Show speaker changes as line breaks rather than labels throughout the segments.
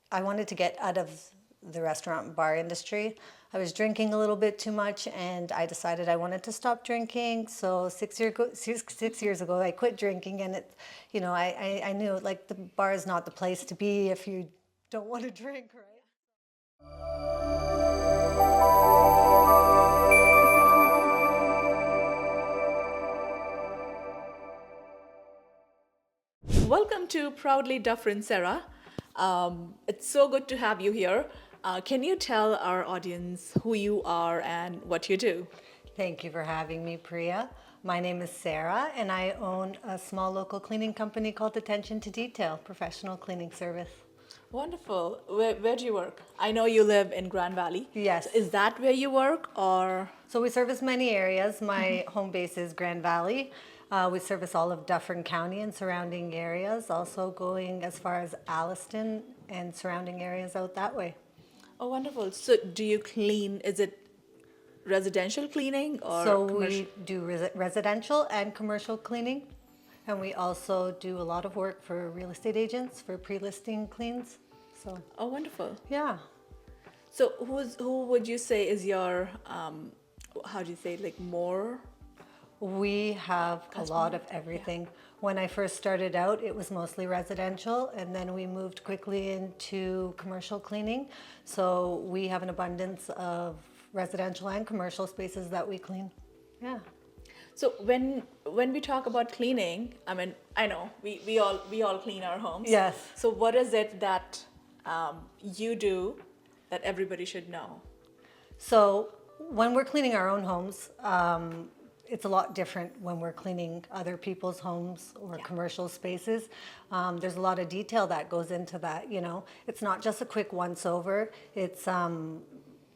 I wanted to get out of the restaurant and bar industry. I was drinking a little bit too much, and I decided I wanted to stop drinking. So 6 years ago, I quit drinking, and I knew like the bar is not the place to be if you don't want to drink, right?
Welcome to Proudly Dufferin, Sarah. It's so good to have you here. Can you tell our audience who you are and what you do?
Thank you for having me, Priya. My name is Sarah, and I own a small local cleaning company called Attention to Detail, professional cleaning service.
Wonderful. Where do you work? I know you live in Grand Valley.
Yes.
So is that where you work or?
So we service many areas. My home base is Grand Valley. We service all of Dufferin County and surrounding areas, also going as far as Alliston and surrounding areas out that way.
Oh, wonderful. So do you clean? Is it residential cleaning or
So
commercial?
we do residential and commercial cleaning, and we also do a lot of work for real estate agents for pre-listing cleans. So
Oh, wonderful.
yeah.
So who would you say is your, how do you say, like more?
We have a lot of everything. When I first started out, it was mostly residential, and then we moved quickly into commercial cleaning. So we have an abundance of residential and commercial spaces that we clean. Yeah.
So when we talk about cleaning, I mean, I know we all clean our homes.
Yes.
So what is it that you do that everybody should know?
So when we're cleaning our own homes, it's a lot different when we're cleaning other people's homes or commercial spaces. There's a lot of detail that goes into that, you know. It's not just a quick once over. It's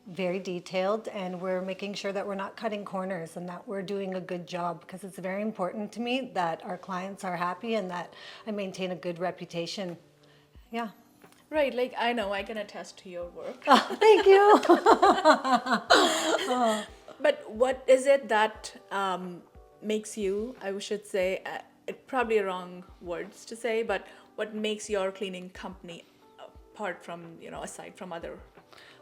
very detailed, and we're making sure that we're not cutting corners and that we're doing a good job, because it's very important to me that our clients are happy and that I maintain a good reputation. Yeah.
Right, like I know I can attest to your work.
Thank you.
But what is it that makes you, I should say, it probably wrong words to say, but what makes your cleaning company apart from, aside from other?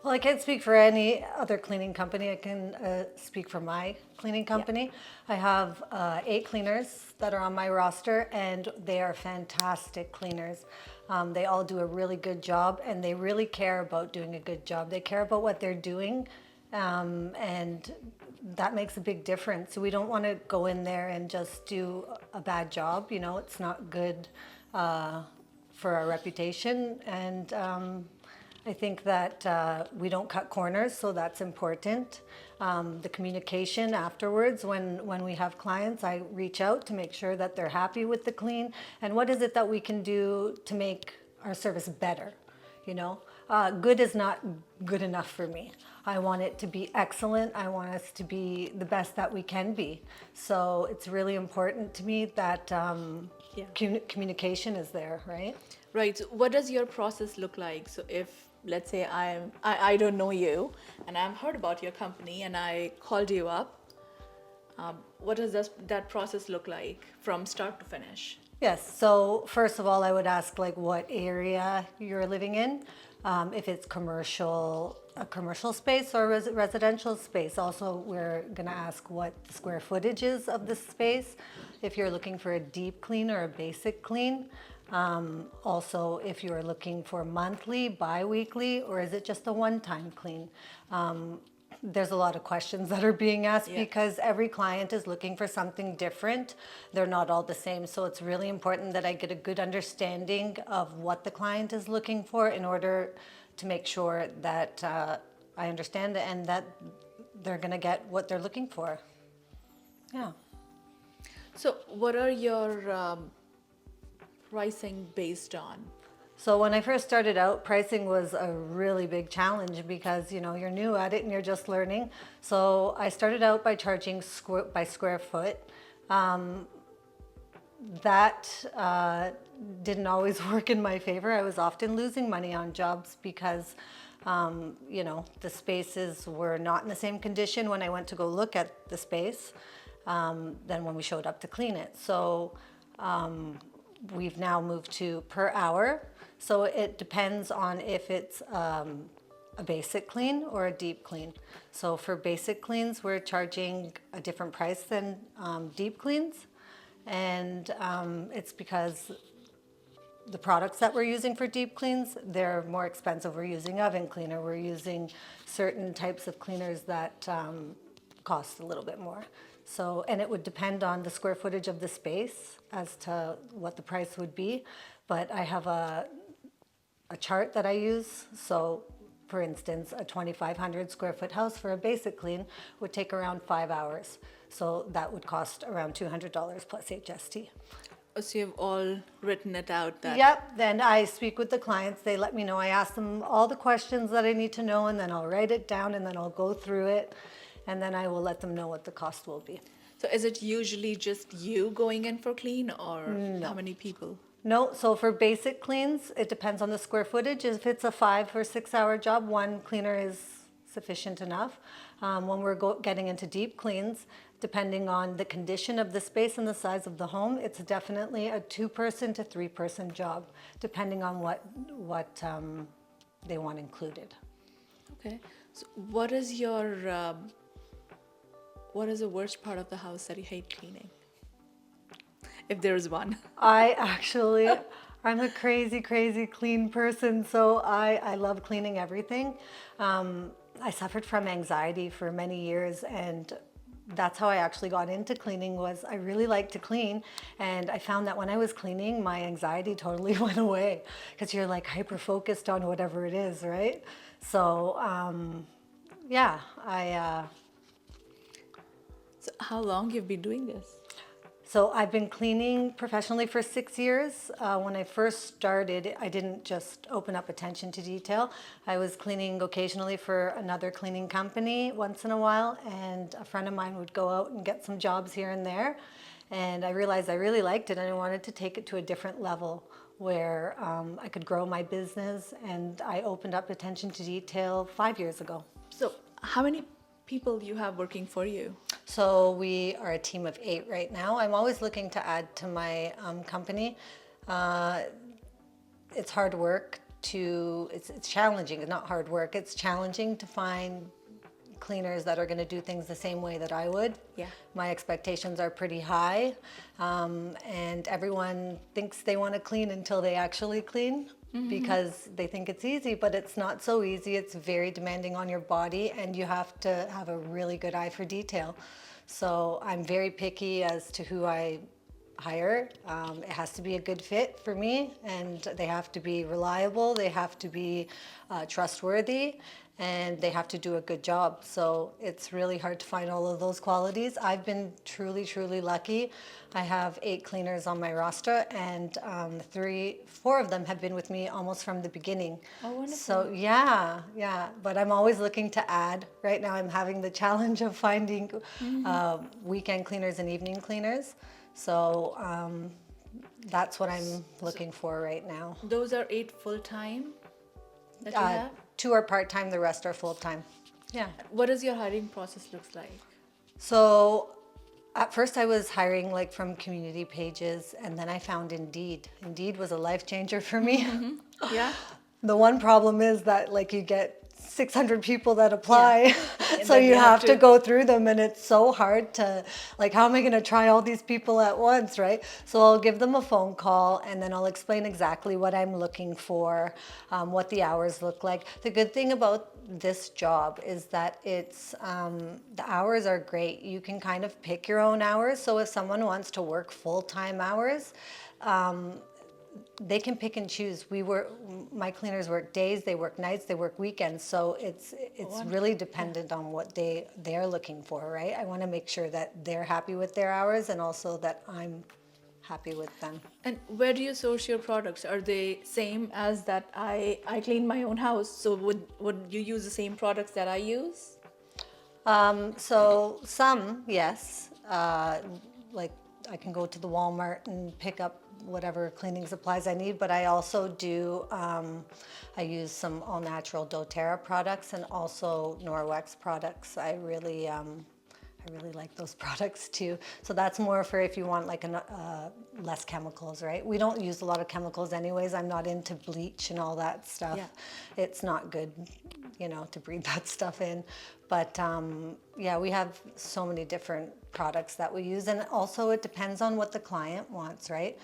Well, I can't speak for any other cleaning company. I can speak for my cleaning company. I have 8 cleaners that are on my roster, and they are fantastic cleaners. They all do a really good job, and they really care about doing a good job. They care about what they're doing, and that makes a big difference. So we don't want to go in there and just do a bad job. You know, it's not good for our reputation, and I think that we don't cut corners, so that's important. The communication afterwards, when we have clients, I reach out to make sure that they're happy with the clean, and what is it that we can do to make our service better, you know? Good is not good enough for me. I want it to be excellent. I want us to be the best that we can be. So it's really important to me that communication is there, right?
Right. So what does your process look like? So if let's say I don't know you and I've heard about your company and I called you up, what does that process look like from start to finish?
Yes, so first of all, I would ask like what area you're living in. If it's a commercial space or residential space. Also, we're gonna ask what the square footage is of the space. If you're looking for a deep clean or a basic clean. Also, if you're looking for monthly, bi-weekly, or is it just a one-time clean? There's a lot of questions that are being asked because every client is looking for something different. They're not all the same. So it's really important that I get a good understanding of what the client is looking for in order to make sure that I understand and that they're going to get what they're looking for. Yeah.
So what are your pricing based on?
So when I first started out, pricing was a really big challenge because, you know, you're new at it and you're just learning. So I started out by charging by square foot. That didn't always work in my favor. I was often losing money on jobs because, you know, the spaces were not in the same condition when I went to go look at the space than when we showed up to clean it. So we've now moved to per hour. So it depends on if it's a basic clean or a deep clean. So for basic cleans, we're charging a different price than deep cleans. And it's because the products that we're using for deep cleans, they're more expensive. We're using oven cleaner. We're using certain types of cleaners that cost a little bit more. So, and it would depend on the square footage of the space as to what the price would be. But I have a chart that I use. So, for instance, a 2,500 square foot house for a basic clean would take around 5 hours. So that would cost around $200 plus HST.
So you've all written it out that.
Yep, then I speak with the clients, they let me know, I ask them all the questions that I need to know, and then I'll write it down, and then I'll go through it, and then I will let them know what the cost will be.
So is it usually just you going in for clean, or how many people?
No, so for basic cleans, it depends on the square footage. If it's a 5 or 6 hour job, one cleaner is sufficient enough. When we're getting into deep cleans, depending on the condition of the space and the size of the home, it's definitely a 2-person to 3-person job, depending on what they want included.
Okay. So what is the worst part of the house that you hate cleaning? If there is one.
I'm a crazy, crazy clean person, so I love cleaning everything. I suffered from anxiety for many years, and that's how I actually got into cleaning. Was I really like to clean, and I found that when I was cleaning, my anxiety totally went away, because you're like hyper focused on whatever it is, right? So
So how long you've been doing this?
So I've been cleaning professionally for 6 years. When I first started, I didn't just open up attention to detail. I was cleaning occasionally for another cleaning company once in a while, and a friend of mine would go out and get some jobs here and there. And I realized I really liked it, and I wanted to take it to a different level where I could grow my business, and I opened up attention to detail 5 years ago.
So how many people you have working for you?
So we are a team of 8 right now. I'm always looking to add to my company. It's hard work it's challenging, not hard work. It's challenging to find cleaners that are going to do things the same way that I would.
Yeah.
My expectations are pretty high, and everyone thinks they want to clean until they actually clean. Because they think it's easy, but it's not so easy. It's very demanding on your body, and you have to have a really good eye for detail. So I'm very picky as to who I hire. It has to be a good fit for me, and they have to be reliable, they have to be trustworthy, and they have to do a good job. So it's really hard to find all of those qualities. I've been truly, truly lucky. I have 8 cleaners on my roster, and 4 of them have been with me almost from the beginning.
Oh, wonderful.
So yeah. But I'm always looking to add. Right now I'm having the challenge of finding weekend cleaners and evening cleaners. So that's what I'm looking for right now.
Those are 8 full-time that you have?
2 are part-time, the rest are full-time. Yeah.
What does your hiring process looks like?
So at first I was hiring like from community pages, and then I found Indeed. Indeed was a life changer for me.
Yeah.
The one problem is that like you get 600 people that apply. So
then
you have to go through them, and it's so hard to like, how am I going to try all these people at once, right? So I'll give them a phone call, and then I'll explain exactly what I'm looking for, what the hours look like. The good thing about this job is that it's the hours are great. You can kind of pick your own hours. So if someone wants to work full-time hours, they can pick and choose. My cleaners work days, they work nights, they work weekends. So it's really dependent on what they're looking for, right? I want to make sure that they're happy with their hours, and also that I'm happy with them.
And where do you source your products? Are they same as that I clean my own house? So would you use the same products that I use?
So some, yes. Like I can go to the Walmart and pick up whatever cleaning supplies I need, but I also do, I use some all-natural doTERRA products and also Norwex products. I I really like those products too. So that's more for if you want like less chemicals, right? We don't use a lot of chemicals anyways. I'm not into bleach and all that stuff.
Yeah.
It's not good, to breathe that stuff in. But yeah, we have so many different products that we use. And also it depends on what the client wants, right?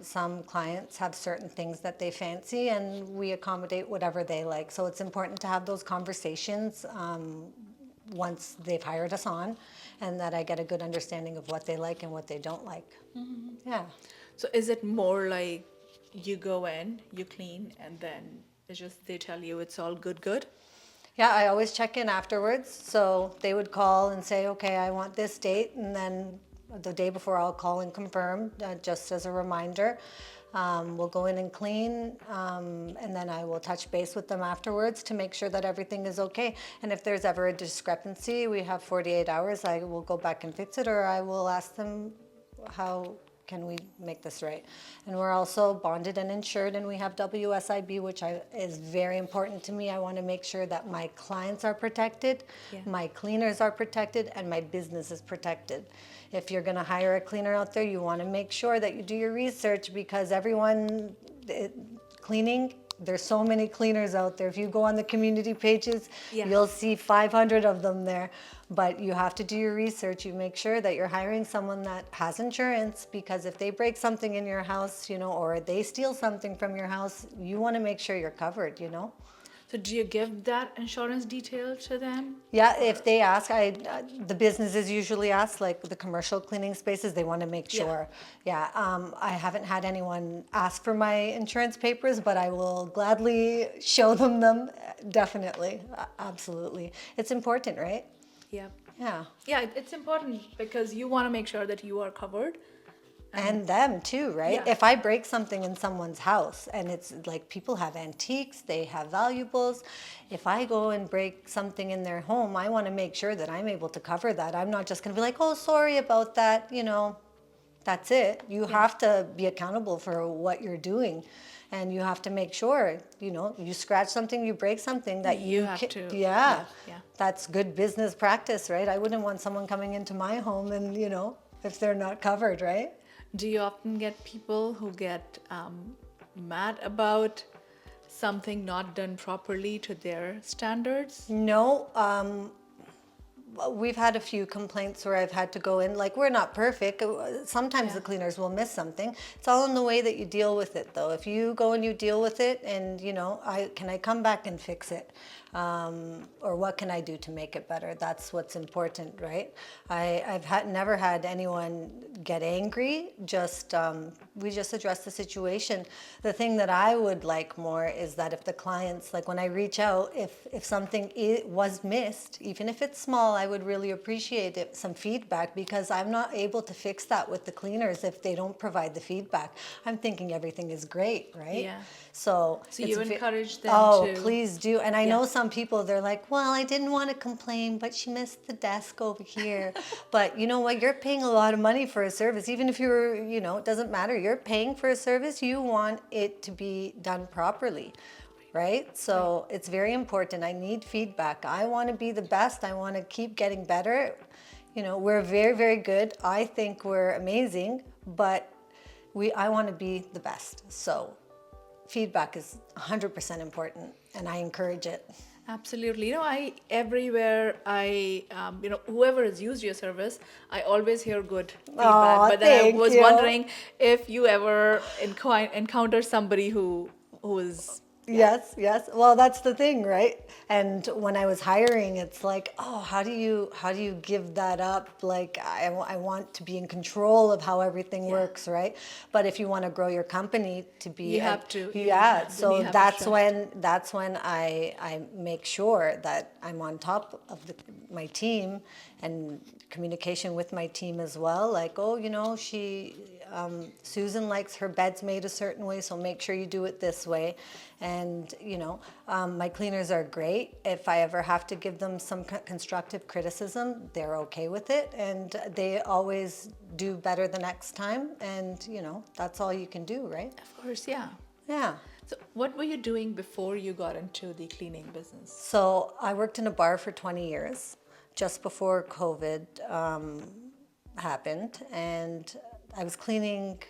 Some clients have certain things that they fancy and we accommodate whatever they like. So it's important to have those conversations once they've hired us on, and that I get a good understanding of what they like and what they don't like. Yeah.
So is it more like you go in, you clean, and then it's just they tell you it's all good?
Yeah, I always check in afterwards. So they would call and say, okay, I want this date. And then the day before I'll call and confirm, just as a reminder. We'll go in and clean, and then I will touch base with them afterwards to make sure that everything is okay. And if there's ever a discrepancy, we have 48 hours. I will go back and fix it, or I will ask them how can we make this right. And we're also bonded and insured, and we have WSIB, which is very important to me. I want to make sure that my clients are protected, my cleaners are protected, and my business is protected. If you're going to hire a cleaner out there, you want to make sure that you do your research, because cleaning, there's so many cleaners out there. If you go on the community pages, you'll see 500 of them there. But you have to do your research. You make sure that you're hiring someone that has insurance, because if they break something in your house, or they steal something from your house, you want to make sure you're covered,
So do you give that insurance detail to them?
Yeah, if they ask, the businesses usually ask, like the commercial cleaning spaces, they want to make sure. Yeah, I haven't had anyone ask for my insurance papers, but I will gladly show them, definitely, absolutely. It's important, right?
Yeah.
Yeah.
Yeah, it's important because you want to make sure that you are covered.
And them too, right?
Yeah.
If I break something in someone's house, and it's like people have antiques, they have valuables. If I go and break something in their home, I want to make sure that I'm able to cover that. I'm not just going to be like, oh, sorry about that, that's it. You have to be accountable for what you're doing. And you have to make sure, you scratch something, you break something, that
You have to.
Yeah.
Yeah.
That's good business practice, right? I wouldn't want someone coming into my home and, if they're not covered, right?
Do you often get people who get mad about something not done properly to their standards?
No, we've had a few complaints where I've had to go in, like, we're not perfect. Sometimes the cleaners will miss something. It's all in the way that you deal with it, though. If you go and you deal with it and, can I come back and fix it? Or what can I do to make it better? That's what's important, right? I've never had anyone get angry. We just address the situation. The thing that I would like more is that if the clients, like when I reach out, if something was missed, even if it's small, I would really appreciate it, some feedback, because I'm not able to fix that with the cleaners if they don't provide the feedback. I'm thinking everything is great, right?
Yeah.
So
you encourage them
to...
to...
please do. And I know some people, they're like, well, I didn't want to complain, but she missed the desk over here. But you know what? You're paying a lot of money for a service. Even if you're, it doesn't matter. You're paying for a service. You want it to be done properly, right? So it's very important. I need feedback. I want to be the best. I want to keep getting better. We're very, very good. I think we're amazing, but I want to be the best. So feedback is 100% important, and I encourage it.
Absolutely. Whoever has used your service, I always hear good feedback. But then I was wondering if you ever encounter somebody who is...
Yes. Well, that's the thing, right? And when I was hiring, it's like, oh, how do you give that up? Like, I want to be in control of how everything works, right? But if you want to grow your company to be,
you have to.
So that's when I make sure that I'm on top of my team, and communication with my team as well. Like, oh, Susan likes her beds made a certain way, so make sure you do it this way. And, my cleaners are great. If I ever have to give them some constructive criticism, they're okay with it. And they always do better the next time. And, that's all you can do, right?
Of course, yeah.
Yeah.
So what were you doing before you got into the cleaning business?
So I worked in a bar for 20 years. just before COVID happened, and I was cleaning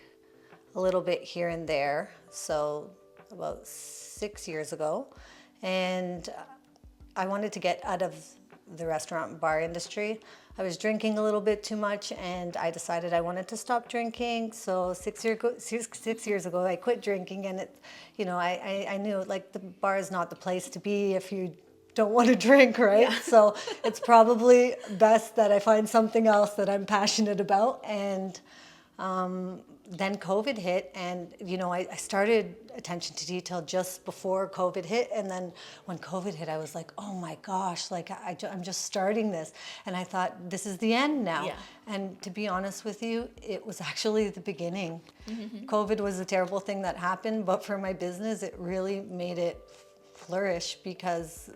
a little bit here and there, so about 6 years ago, and I wanted to get out of the restaurant and bar industry. I was drinking a little bit too much, and I decided I wanted to stop drinking. So 6 years ago, I quit drinking, and I knew like the bar is not the place to be if you don't want to drink, right?
Yeah.
So it's probably best that I find something else that I'm passionate about. And then COVID hit, and I started attention to detail just before COVID hit, and then when COVID hit, I was like, oh my gosh, like I'm just starting this, and I thought this is the end now.
Yeah.
And to be honest with you, it was actually the beginning. COVID was a terrible thing that happened, but for my business, it really made it flourish because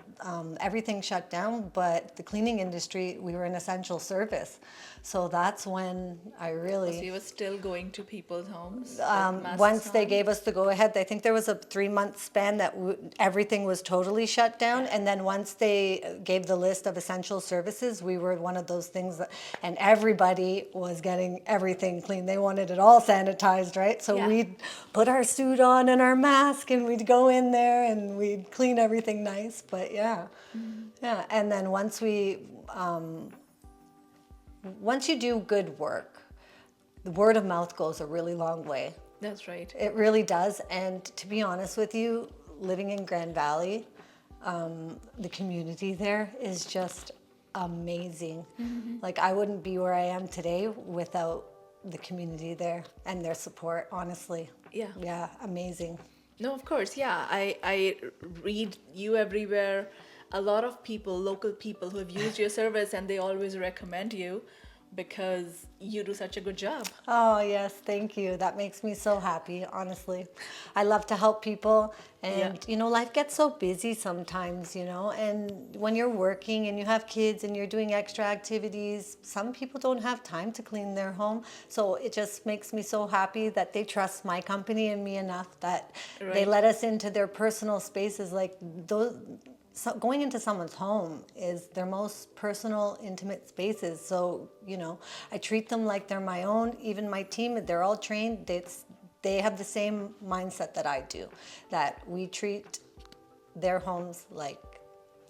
everything shut down, but the cleaning industry, we were an essential service. So that's when I really...
So you were still going to people's homes?
once they gave us the go-ahead, I think there was a 3-month span that everything was totally shut down. And then once they gave the list of essential services, we were one of those things that, and everybody was getting everything clean. They wanted it all sanitized, right? So
Yeah.
we'd put our suit on and our mask, and we'd go in there and we'd clean everything nice. But yeah, yeah. And then once you do good work, the word of mouth goes a really long way.
That's right.
It really does. And to be honest with you, living in Grand Valley, the community there is just amazing. Like I wouldn't be where I am today without the community there and their support, honestly.
Yeah.
Yeah, amazing.
No, of course, yeah. I read you everywhere. A lot of people, local people who have used your service, and they always recommend you because you do such a good job.
Oh, yes, thank you. That makes me so happy, honestly. I love to help people, and life gets so busy sometimes, and when you're working and you have kids and you're doing extra activities, some people don't have time to clean their home. So it just makes me so happy that they trust my company and me enough that they let us into their personal spaces. Like those. So going into someone's home is their most personal, intimate spaces. So, I treat them like they're my own. Even my team, they're all trained. They have the same mindset that I do, that we treat their homes like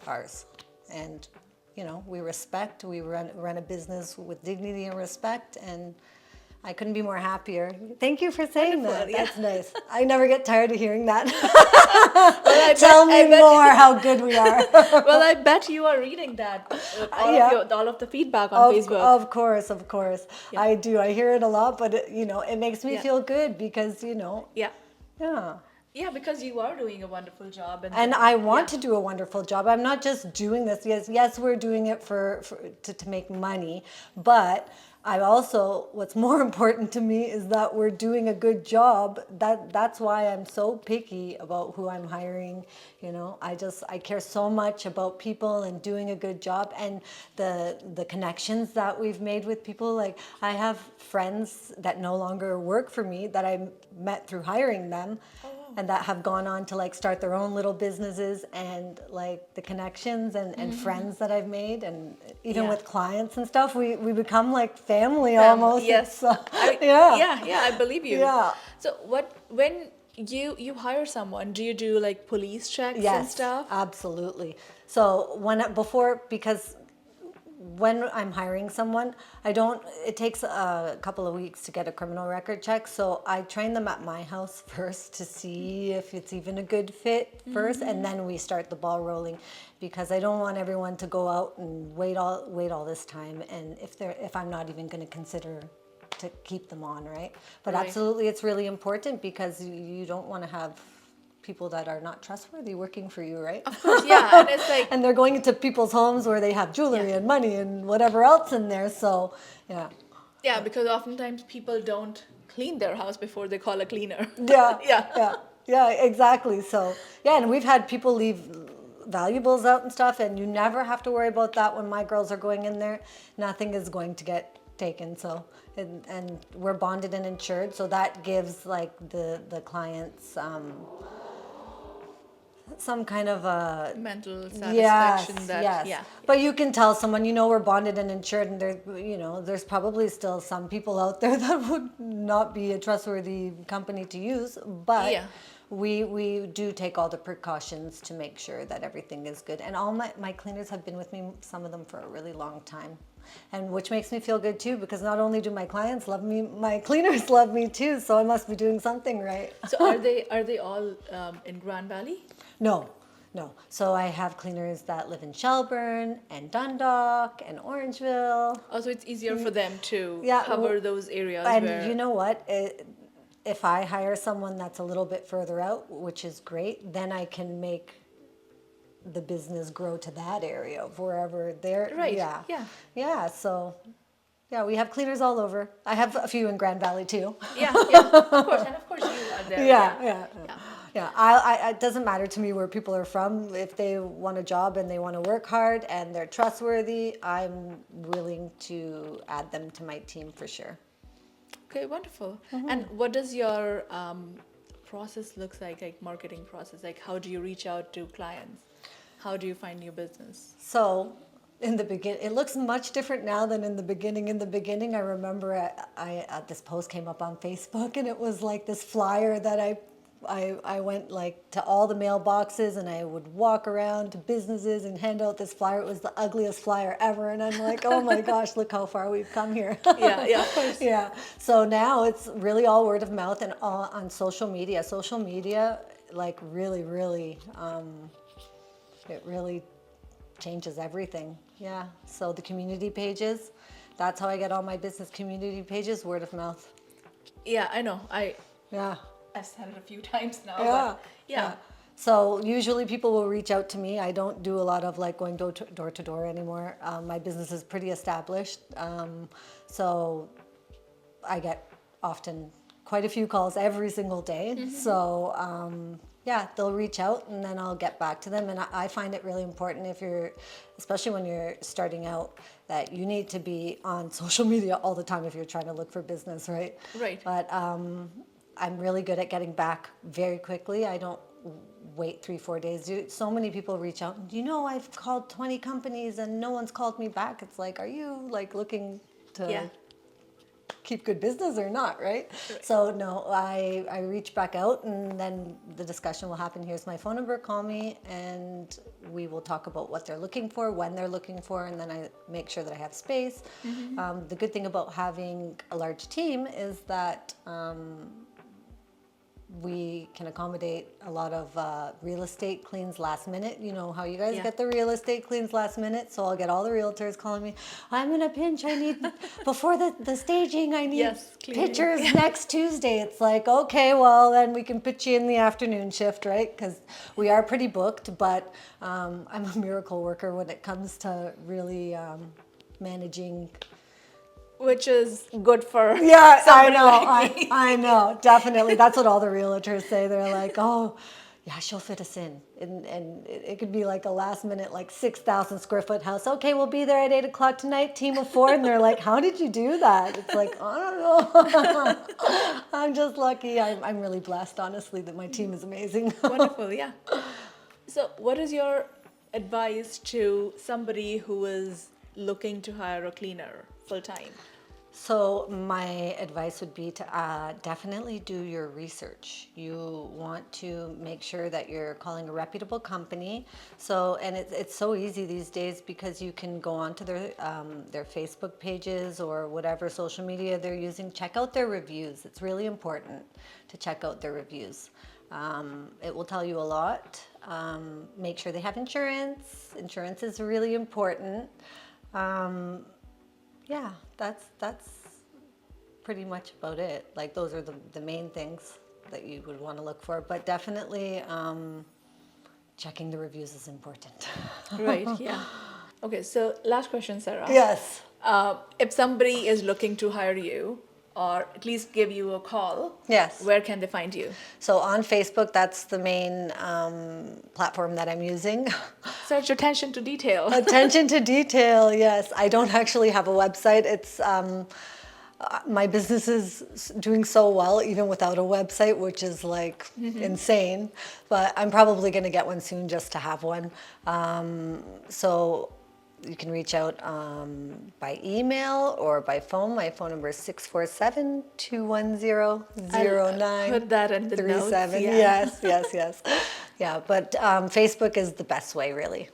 ours. And, we respect, we run a business with dignity and respect, and I couldn't be more happier. Thank you for saying that.
Yeah.
That's nice. I never get tired of hearing that.
Well,
Tell me more how good we are.
Well, I bet you are reading that, all of the feedback on Facebook.
Of course.
Yeah.
I do. I hear it a lot, but it makes me feel good because,
Yeah.
yeah.
Yeah, because you are doing a wonderful job.
And I want to do a wonderful job. I'm not just doing this. Yes, we're doing it to make money, but I also, what's more important to me is that we're doing a good job. That's why I'm so picky about who I'm hiring. I care so much about people and doing a good job, and the connections that we've made with people. Like I have friends that no longer work for me that I met through hiring them. And that have gone on to start their own little businesses, and the connections and friends that I've made, and even with clients and stuff, we become like family almost.
Yes. I believe you.
Yeah.
So when you hire someone, do you do police checks and stuff?
Yes, absolutely. So because when I'm hiring someone, it takes a couple of weeks to get a criminal record check. So I train them at my house first to see if it's even a good fit first. And then we start the ball rolling, because I don't want everyone to go out and wait all this time. And if I'm not even going to consider to keep them on, right? But absolutely, it's really important, because you don't want to have people that are not trustworthy working for you, right?
Of course, yeah. And it's
and they're going into people's homes where they have jewelry and money and whatever else in there. So, yeah.
Yeah, because oftentimes people don't clean their house before they call a cleaner.
Yeah, exactly. So, yeah, and we've had people leave valuables out and stuff, and you never have to worry about that when my girls are going in there. Nothing is going to get taken. So, and we're bonded and insured, so that gives the clients some kind of a
Mental
yes,
satisfaction that,
yes.
yeah.
But you can tell someone, we're bonded and insured, and there's probably still some people out there that would not be a trustworthy company to use. But
Yeah.
we do take all the precautions to make sure that everything is good. And all my cleaners have been with me, some of them for a really long time. And which makes me feel good too, because not only do my clients love me, my cleaners love me too. So I must be doing something right.
So are they all in Grand Valley?
No, no. So I have cleaners that live in Shelburne and Dundalk and Orangeville.
Also, it's easier for them to
Yeah,
cover those areas
And
where.
you know what? If I hire someone that's a little bit further out, which is great, then I can make the business grow to that area of wherever they're.
Right,
Yeah.
yeah.
Yeah. So, yeah, we have cleaners all over. I have a few in Grand Valley too.
Yeah, yeah, of course, and of course you are there.
Yeah.
Yeah.
Yeah, it doesn't matter to me where people are from. If they want a job and they want to work hard and they're trustworthy, I'm willing to add them to my team for sure.
Okay, wonderful. And what does your process looks like marketing process? Like, how do you reach out to clients? How do you find new business?
So, in the begin, it looks much different now than in the beginning. In the beginning, I remember this post came up on Facebook, and it was like this flyer that I went like to all the mailboxes, and I would walk around to businesses and hand out this flyer. It was the ugliest flyer ever, and I'm like, oh my gosh, look how far we've come here.
Yeah, of course.
Yeah. So now it's really all word of mouth and all on social media. Social media, like really, it really changes everything. Yeah. So the community pages, that's how I get all my business community pages, word of mouth.
Yeah, I know.
Yeah.
I've said it a few times now.
Yeah.
But yeah.
So usually people will reach out to me. I don't do a lot of like going door to door anymore. My business is pretty established. So I get often quite a few calls every single day. So yeah, they'll reach out and then I'll get back to them. And I find it really important especially when you're starting out, that you need to be on social media all the time if you're trying to look for business, right?
Right.
But I'm really good at getting back very quickly. I don't wait 3-4 days. So many people reach out, I've called 20 companies and no one's called me back. It's like, are you like looking to keep good business or not, right? So no, I reach back out and then the discussion will happen. Here's my phone number, call me, and we will talk about what they're looking for, when they're looking for, and then I make sure that I have space. The good thing about having a large team is that we can accommodate a lot of real estate cleans last minute. You know how you guys get the real estate cleans last minute. So I'll get all the realtors calling me, I'm in a pinch. I need, before the staging, I need pictures next Tuesday. It's like, okay, well, then we can put you in the afternoon shift, right? Because we are pretty booked, but I'm a miracle worker when it comes to really managing.
Which is good for
I know,
like me.
I know, definitely. That's what all the realtors say. They're like, oh, yeah, she'll fit us in. And it could be like a last minute, like 6,000 square foot house. Okay, we'll be there at 8 o'clock tonight, team of 4. And they're like, how did you do that? It's like, I don't know. I'm just lucky. I'm really blessed, honestly, that my team is amazing.
Wonderful, yeah. So what is your advice to somebody who is looking to hire a cleaner full time?
So my advice would be to definitely do your research. You want to make sure that you're calling a reputable company. So, and it's so easy these days because you can go onto their Facebook pages or whatever social media they're using. Check out their reviews. It's really important to check out their reviews. It will tell you a lot. Make sure they have insurance. Insurance is really important. Yeah, that's pretty much about it. Like those are the main things that you would want to look for. But definitely checking the reviews is important.
Right, yeah. Okay, so last question, Sarah.
Yes.
If somebody is looking to hire you or at least give you a call,
yes,
where can they find you?
So on Facebook, that's the main platform that I'm using.
Such attention to detail.
Attention to detail, yes. I don't actually have a website. It's my business is doing so well even without a website, which is like insane. But I'm probably going to get one soon just to have one. So you can reach out by email or by phone. My phone number is 647-210-0937.
Put that in the notes.
Yes. Yeah, but Facebook is the best way, really.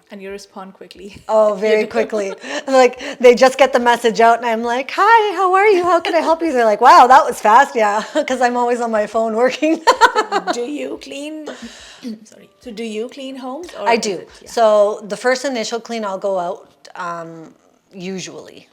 And you respond quickly.
Oh, very quickly. Like they just get the message out and I'm like, hi, how are you? How can I help you? They're like, wow, that was fast. Yeah, because I'm always on my phone working.
Do you clean? Sorry. So do you clean homes? Or
I
is
do.
it- yeah.
So the first initial clean, I'll go out usually.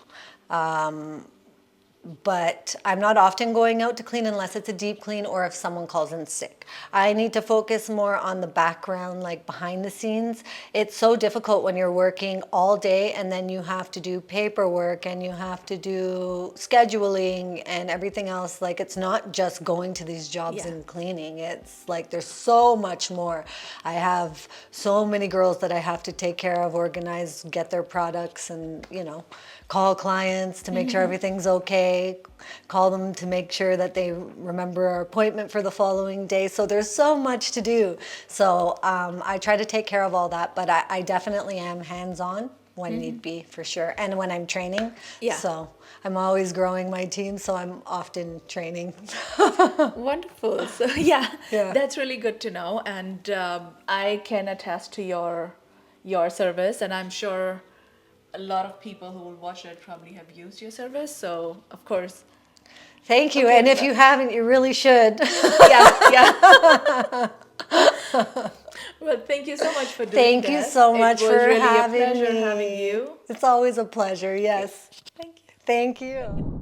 But I'm not often going out to clean unless it's a deep clean or if someone calls in sick. I need to focus more on the background, like behind the scenes. It's so difficult when you're working all day and then you have to do paperwork and you have to do scheduling and everything else. Like it's not just going to these jobs
Yeah.
and cleaning. It's like there's so much more. I have so many girls that I have to take care of, organize, get their products and, call clients to make sure everything's okay, call them to make sure that they remember our appointment for the following day. So there's so much to do. So I try to take care of all that, but I definitely am hands-on when need be, for sure. And when I'm training.
Yeah.
So I'm always growing my team, so I'm often training.
Wonderful. So yeah,
Yeah.
that's really good to know. And I can attest to your service, and I'm sure a lot of people who will watch it probably have used your service. So of course,
Thank you.
Okay,
And if
so-
you haven't, you really should.
yeah. Well, thank you so much for doing
Thank you
that.
so much
It was
for
really
having
a pleasure
me.
having you.
It's always a pleasure. Yes.
Thank you.
Thank you.